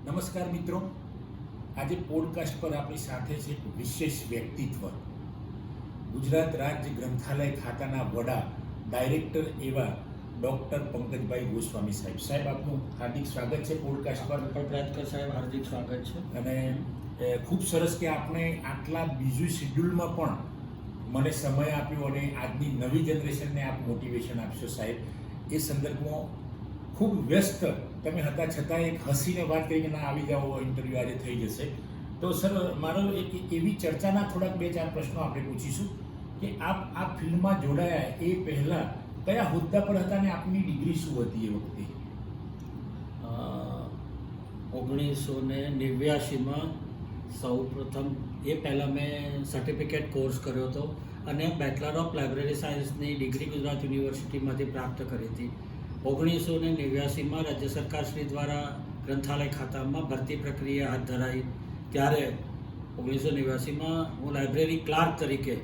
નમસ્કાર મિત્રો, આજે પોડકાસ્ટ પર આપણી સાથે છે એક વિશેષ વ્યક્તિત્વ, ગુજરાત રાજ્ય ગ્રંથાલય ખાતાના વડા ડાયરેક્ટર એવા ડૉક્ટર પંકજભાઈ ગોસ્વામી સાહેબ. સાહેબ, આપનું હાર્દિક સ્વાગત છે પોડકાસ્ટ પર. પ્રયાતકર સાહેબ, હાર્દિક સ્વાગત છે. અને ખૂબ સરસ કે આપણે આટલા બીજું શિડ્યુલમાં પણ મને સમય આપ્યો અને આજની નવી જનરેશનને આપ મોટિવેશન આપશો સાહેબ. એ સંદર્ભમાં ખૂબ વ્યસ્ત તમે હતા છતાં એક હસીને વાત કરીને ના આવી જાઓ, ઇન્ટરવ્યૂ આજે થઈ જશે. તો સર, મારો એક એવી ચર્ચાના થોડાક 2-4 પ્રશ્નો આપણે પૂછીશું કે આપ આ ફિલ્ડમાં જોડાયા એ પહેલાં કયા હોદ્દા પર હતા અને આપની ડિગ્રી શું હતી એ વખતે? 1989માં સૌ પ્રથમ એ પહેલાં મેં સર્ટિફિકેટ કોર્સ કર્યો હતો અને બેચલર ઓફ લાઇબ્રેરી સાયન્સની ડિગ્રી ગુજરાત યુનિવર્સિટીમાંથી પ્રાપ્ત કરી હતી. 1989માં રાજ્ય સરકાર શ્રી દ્વારા ગ્રંથાલય ખાતામાં ભરતી પ્રક્રિયા હાથ ધરાઈ. ત્યારે 1989માં હું લાઇબ્રેરી ક્લાર્ક તરીકે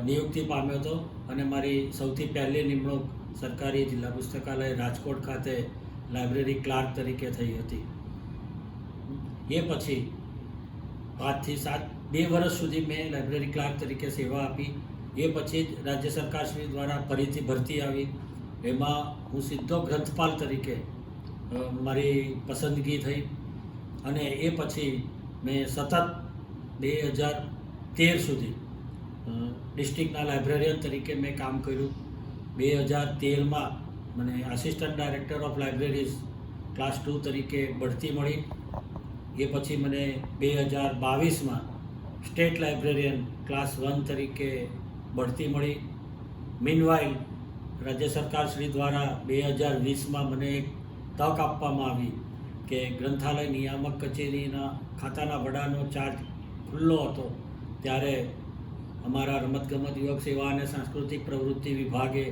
નિયુક્તિ પામ્યો હતો અને મારી સૌથી પહેલી નિમણૂક સરકારી જિલ્લા પુસ્તકાલય રાજકોટ ખાતે લાઇબ્રેરી ક્લાર્ક તરીકે થઈ હતી. એ પછી 5 થી 2 વર્ષ સુધી મેં લાઇબ્રેરી ક્લાર્ક તરીકે સેવા આપી. એ પછી જ રાજ્ય સરકાર શ્રી દ્વારા ફરીથી ભરતી આવી. એમાં હું સીધો ગ્રંથપાલ તરીકે મારી પસંદગી થઈ અને એ પછી મેં સતત 2013 સુધી ડિસ્ટ્રિક્ટના લાઇબ્રેરિયન તરીકે મેં કામ કર્યું. 2013માં મને assistant director of libraries class 2 તરીકે બઢતી મળી. એ પછી મને 2022માં સ્ટેટ લાઇબ્રેરિયન ક્લાસ 1 તરીકે બઢતી મળી. મીનવાઇલ રાજ્ય સરકાર શ્રી દ્વારા 2020માં મને એક તક આપવામાં આવી કે ગ્રંથાલય નિયામક કચેરીના ખાતાના વડાનો ચાર્જ ખુલ્લો હતો. ત્યારે અમારા રમતગમત, યુવક સેવા અને સાંસ્કૃતિક પ્રવૃત્તિ વિભાગે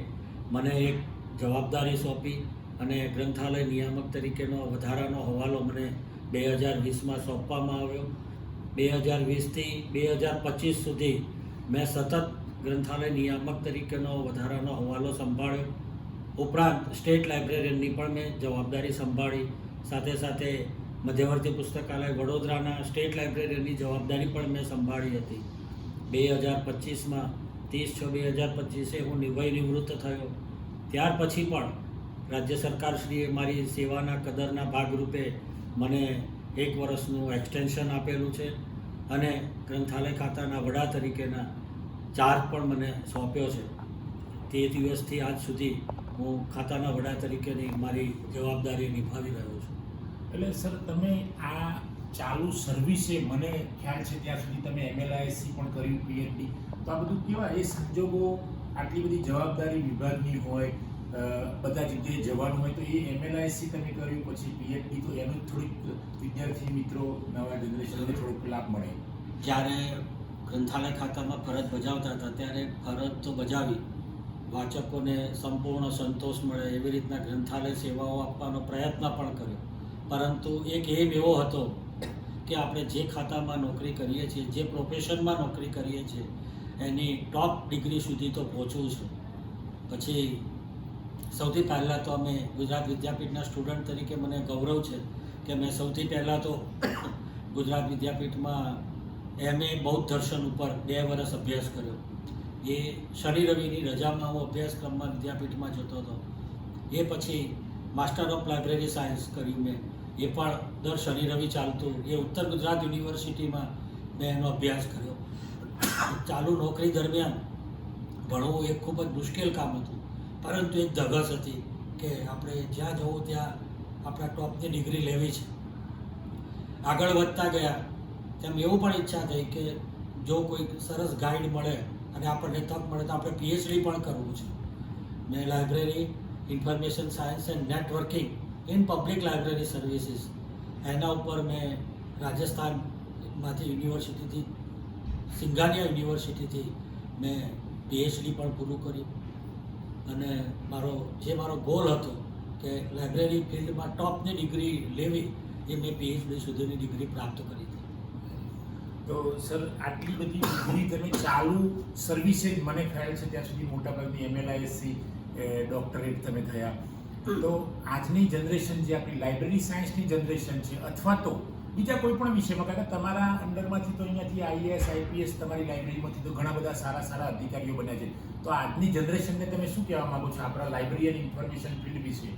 મને એક જવાબદારી સોંપી અને ગ્રંથાલય નિયામક તરીકેનો વધારાનો હવાલો મને 2020માં સોંપવામાં આવ્યો. 2020થી 2025 સુધી મેં સતત ગ્રંથાલય નિયામક તરીકેનો વધારાનો હવાલો સંભાળ્યો. ઉપરાંત સ્ટેટ લાઇબ્રેરિયનની પણ મેં જવાબદારી સંભાળી. સાથે સાથે મધ્યવર્તી પુસ્તકાલય વડોદરાના સ્ટેટ લાઇબ્રેરિયનની જવાબદારી પણ મેં સંભાળી હતી. 2025માં 30/6/2025 હું નિવૃત્ત થયો. ત્યાર પછી પણ રાજ્ય સરકારશ્રીએ મારી સેવાના કદરના ભાગરૂપે મને 1 વર્ષનું એક્સટેન્શન આપેલું છે અને ગ્રંથાલય ખાતાના વડા તરીકેના ચાર્જ પણ મને સોંપ્યો છે. તે દિવસથી આજ સુધી હું ખાતાના વડા તરીકેની મારી જવાબદારી નિભાવી રહ્યો છું. એટલે સર, તમે આ ચાલુ સર્વિસે, મને ખ્યાલ છે ત્યાં સુધી તમે MLISC પણ કર્યું, PhD, તો આ બધું કેવા એ સંજોગો, આટલી બધી જવાબદારી વિભાગની હોય, બધા જગ્યાએ જવાનું હોય, તો એ MLISC તમે કર્યું, પછી PhD, તો એનું થોડીક વિદ્યાર્થી મિત્રો, નવા જનરેશનને થોડોક લાભ મળે. જ્યારે ગ્રંથાલય ખાતામાં ફરજ બજાવતા હતા ત્યારે ફરજ તો બજાવી, વાચકોને સંપૂર્ણ સંતોષ મળે એવી રીતના ગ્રંથાલય સેવાઓ આપવાનો પ્રયત્ન પણ કર્યો. પરંતુ એક એમ એવો હતો કે આપણે જે ખાતામાં નોકરી કરીએ છીએ, જે પ્રોફેશનમાં નોકરી કરીએ છીએ, એની ટોપ ડિગ્રી સુધી તો પહોંચવું છે. પછી સૌથી પહેલાં તો અમે ગુજરાત વિદ્યાપીઠના સ્ટુડન્ટ તરીકે મને ગૌરવ છે કે મેં સૌથી પહેલાં તો ગુજરાત વિદ્યાપીઠમાં MA બૌદ્ધ દર્શન ઉપર 2 વર્ષ અભ્યાસ કર્યો. એ શનિ રવિની રજામાં હું અભ્યાસક્રમમાં વિદ્યાપીઠમાં જતો હતો. એ પછી માસ્ટર ઓફ લાઇબ્રેરી સાયન્સ કર્યું મેં. એ પણ દર શનિ રવિ ચાલતું. એ ઉત્તર ગુજરાત યુનિવર્સિટીમાં મેં એનો અભ્યાસ કર્યો. ચાલુ નોકરી દરમિયાન ભણવું એક ખૂબ જ મુશ્કેલ કામ હતું, પરંતુ એક ધગશ હતી કે આપણે જ્યાં જવું ત્યાં આપણા ટોપની ડિગ્રી લેવી છે. આગળ વધતા ગયા તેમ એવું પણ ઈચ્છા થઈ કે જો કોઈ સરસ ગાઈડ મળે અને આપણને તક મળે તો આપણે PhD પણ કરવું છે. મેં library, information science and networking in public library services, એના ઉપર મેં રાજસ્થાનમાંથી યુનિવર્સિટીથી, સિંઘાનિયા યુનિવર્સિટીથી મેં PhD પણ પૂરું કર્યું. અને મારો ગોલ હતો કે લાઇબ્રેરી ફિલ્ડમાં ટોપની ડિગ્રી લેવી, એ મેં PhD સુધીની ડિગ્રી પ્રાપ્ત કરી હતી. તો સર, આટલી બધી ડિગ્રી તમે ચાલુ સર્વિસે જ, મને ખ્યાલ છે ત્યાં સુધી મોટાભાગની MLISC ડૉક્ટરેટ તમે થયા, તો આજની જનરેશન જે આપણી લાઇબ્રેરી સાયન્સની જનરેશન છે અથવા તો બીજા કોઈ પણ વિષયમાં, કારણ કે તમારા અંડરમાંથી તો અહીંયાથી આઈએએસ આઈપીએસ તમારી લાઇબ્રેરીમાંથી તો ઘણા બધા સારા સારા અધિકારીઓ બન્યા છે, તો આજની જનરેશનને તમે શું કહેવા માંગો છો આપણા લાઇબ્રેરી અને ઇન્ફોર્મેશન ફિલ્ડ વિશે?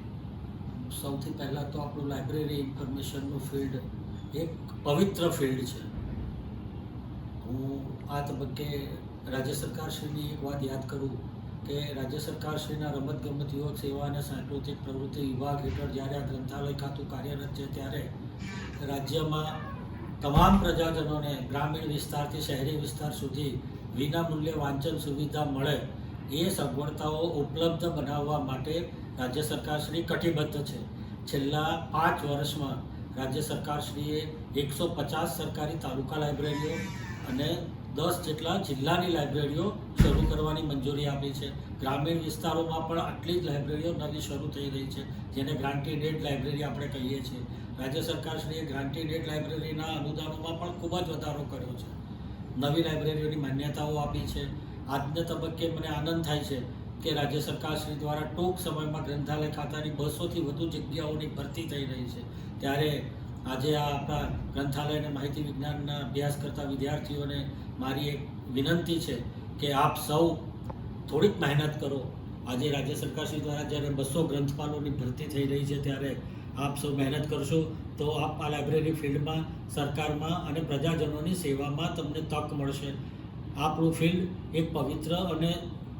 સૌથી પહેલાં તો આપણું લાઇબ્રેરી ઇન્ફોર્મેશનનું ફિલ્ડ એક પવિત્ર ફિલ્ડ છે. હું આ તબક્કે રાજ્ય સરકારશ્રીની એક વાત યાદ કરું કે રાજ્ય સરકારશ્રીના રમતગમત યુવક સેવા અને સાંસ્કૃતિક પ્રવૃત્તિ વિભાગ હેઠળ જ્યારે આ ગ્રંથાલય ખાતું કાર્યરત છે ત્યારે રાજ્યમાં તમામ પ્રજાજનોને ગ્રામીણ વિસ્તારથી શહેરી વિસ્તાર સુધી વિનામૂલ્યે વાંચન સુવિધા મળે એ સગવડતાઓ ઉપલબ્ધ બનાવવા માટે રાજ્ય સરકારશ્રી કટિબદ્ધ છે. છેલ્લા 5 વર્ષમાં રાજ્ય સરકારશ્રીએ 150 સરકારી તાલુકા લાઇબ્રેરીઓ અને 10 જેટલા જિલ્લાની લાઇબ્રેરીઓ શરૂ કરવાની મંજૂરી આપી છે. ગ્રામીણ વિસ્તારોમાં પણ આટલી જ લાઇબ્રેરીઓ નવી શરૂ થઈ રહી છે, જેને ગ્રાન્ટેડ એડ લાઇબ્રેરી આપણે કહીએ છીએ. રાજ્ય સરકારશ્રીએ ગ્રાન્ટેડ એડ લાઇબ્રેરીના અનુદાનોમાં પણ ખૂબ જ વધારો કર્યો છે. નવી લાઇબ્રેરીઓની માન્યતાઓ આપી છે. આજના તબક્કે મને આનંદ થાય છે કે રાજ્ય સરકારશ્રી દ્વારા ટૂંક સમયમાં ગ્રંથાલય ખાતાની 200થી વધુ જગ્યાઓની ભરતી થઈ રહી છે. ત્યારે આજે આ આપણા ગ્રંથાલય અને માહિતી વિજ્ઞાનના અભ્યાસ કરતા વિદ્યાર્થીઓને મારી એક વિનંતી છે કે આપ સૌ થોડીક મહેનત કરો. આજે રાજ્ય સરકારશ્રી દ્વારા જ્યારે 200 ગ્રંથપાલોની ભરતી થઈ રહી છે ત્યારે આપ સૌ મહેનત કરશો તો આપ આ લાઇબ્રેરી ફિલ્ડમાં, સરકારમાં અને પ્રજાજનોની સેવામાં તમને તક મળશે. આપણું ફિલ્ડ એક પવિત્ર અને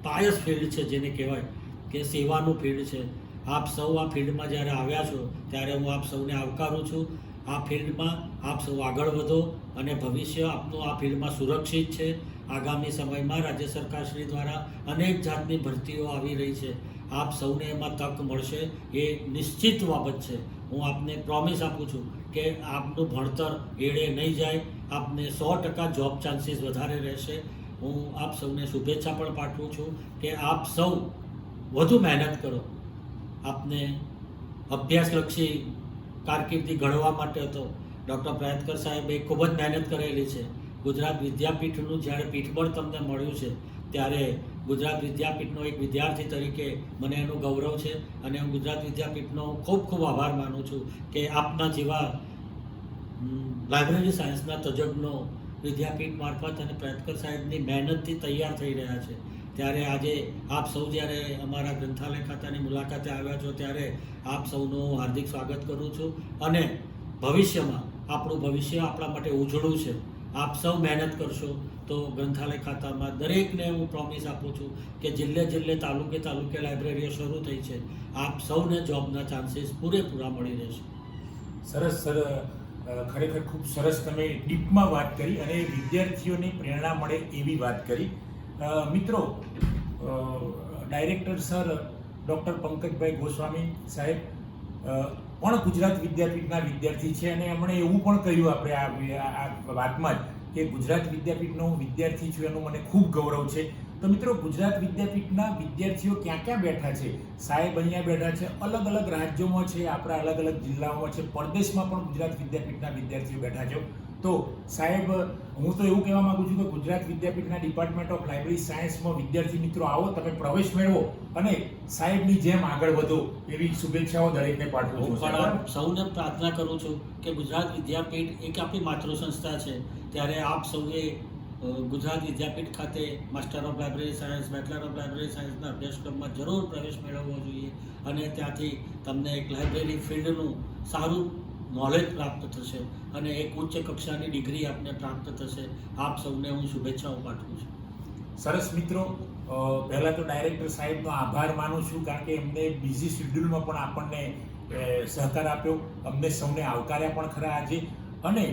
પાયસ ફિલ્ડ છે, જેને કહેવાય કે સેવાનું ફિલ્ડ છે. આપ સૌ આ ફિલ્ડમાં જ્યારે આવ્યા છો ત્યારે હું આપ સૌને આવકારું છું. આ ફિલ્ડમાં આપ સૌ આગળ વધો અને ભવિષ્ય આપનું આ ફિલ્ડમાં સુરક્ષિત છે. આગામી સમયમાં રાજ્ય સરકારશ્રી દ્વારા અનેક જાતની ભરતીઓ આવી રહી છે. આપ સૌને એમાં તક મળશે એ નિશ્ચિત બાબત છે. હું આપને પ્રોમિસ આપું છું કે આપનું ભણતર એળે નહીં જાય. આપને 100% જોબ ચાન્સીસ વધારે રહેશે. હું આપ સૌને શુભેચ્છા પણ પાઠવું છું કે આપ સૌ વધુ મહેનત કરો. આપને અભ્યાસલક્ષી કારકિર્દી ઘડવા માટે તો ડૉક્ટર પ્રયાતકર સાહેબે ખૂબ જ મહેનત કરેલી છે. ગુજરાત વિદ્યાપીઠનું જ્યારે પીઠબળ તમને મળ્યું છે ત્યારે ગુજરાત વિદ્યાપીઠનો એક વિદ્યાર્થી તરીકે મને એનું ગૌરવ છે અને હું ગુજરાત વિદ્યાપીઠનો ખૂબ ખૂબ આભાર માનું છું કે આપના જેવા લાઇબ્રેરી સાયન્સના તજજ્ઞો વિદ્યાપીઠ મારફત અને પ્રયાતકર સાહેબની મહેનતથી તૈયાર થઈ રહ્યા છે. ત્યારે આજે આપ સૌ જ્યારે અમારા ગ્રંથાલય ખાતાની મુલાકાતે આવ્યા છો ત્યારે આપ સૌનું હાર્દિક સ્વાગત કરું છું અને ભવિષ્યમાં આપણું ભવિષ્ય આપણા માટે ઉજળું છે. આપ સૌ મહેનત કરશો તો ગ્રંથાલય ખાતામાં દરેકને હું પ્રોમિસ આપું છું કે જિલ્લે જિલ્લે તાલુકે તાલુકે લાઇબ્રેરીઓ શરૂ થઈ છે. આપ સૌને જોબના ચાન્સીસ પૂરેપૂરા મળી રહેશે. સરસ સર, ખરેખર ખૂબ સરસ તમે ડીપમાં વાત કરી અને વિદ્યાર્થીઓને પ્રેરણા મળે એવી વાત કરી. મિત્રો, director sir doctor Pankajbhai Goswami સાહેબ પણ ગુજરાત વિદ્યાપીઠના વિદ્યાર્થી છે અને એમણે એવું પણ કહ્યું આપણે આ વાતમાં જ કે ગુજરાત વિદ્યાપીઠનો હું વિદ્યાર્થી છું એનું મને ખૂબ ગૌરવ છે. તો મિત્રો, ગુજરાત વિદ્યાપીઠના વિદ્યાર્થીઓ ક્યાં ક્યાં બેઠા છે? સાહેબ અહીંયા બેઠા છે, અલગ અલગ રાજ્યોમાં છે, આપણા અલગ અલગ જિલ્લાઓમાં છે, પરદેશમાં પણ ગુજરાત વિદ્યાપીઠના વિદ્યાર્થીઓ બેઠા છે. તો સાહેબ, હું તો એવું કહેવા માંગુ છું કે ગુજરાત વિદ્યાપીઠના ડિપાર્ટમેન્ટ ઓફ લાઇબ્રેરી સાયન્સમાં વિદ્યાર્થી મિત્રો આવો, તમે પ્રવેશ મેળવો અને સાહેબની જેમ આગળ વધો એવી શુભેચ્છાઓ દરેકને પાઠવું છું. પણ સૌને પ્રાર્થના કરું છું કે ગુજરાત વિદ્યાપીઠ એક આપણી માતૃ સંસ્થા છે. ત્યારે આપ સૌએ ગુજરાત વિદ્યાપીઠ ખાતે master of library science, bachelor of library સાયન્સના અભ્યાસક્રમમાં જરૂર પ્રવેશ મેળવવો જોઈએ અને ત્યાંથી તમને એક લાઇબ્રેરી ફિલ્ડનું સારું નોલેજ પ્રાપ્ત થશે અને એક ઉચ્ચ કક્ષાની ડિગ્રી આપને પ્રાપ્ત થશે. આપ સૌને હું શુભેચ્છાઓ પાઠવું છું. સરસ મિત્રો, પહેલાં તો ડાયરેક્ટર સાહેબનો આભાર માનું છું કારણ કે એમને બિઝી શેડ્યુલમાં પણ આપણને સહકાર આપ્યો, અમને સૌને આવકાર્યા પણ ખરા આજે. અને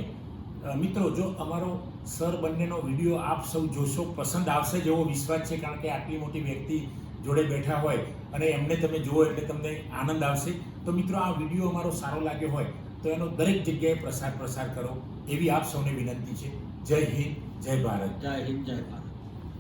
મિત્રો, જો અમારો સર બંનેનો વિડીયો આપ સૌ જોશો, પસંદ આવશે જેવો વિશ્વાસ છે કારણ કે આટલી મોટી વ્યક્તિ જોડે બેઠા હોય અને એમને તમે જુઓ એટલે તમને આનંદ આવશે. તો મિત્રો, આ વિડીયો અમારો સારો લાગ્યો હોય તો એનો દરેક જગ્યાએ પ્રસાર કરો એવી આપ સૌને વિનંતી છે. જય હિન્દ, જય ભારત. જય હિન્દ, જય ભારત.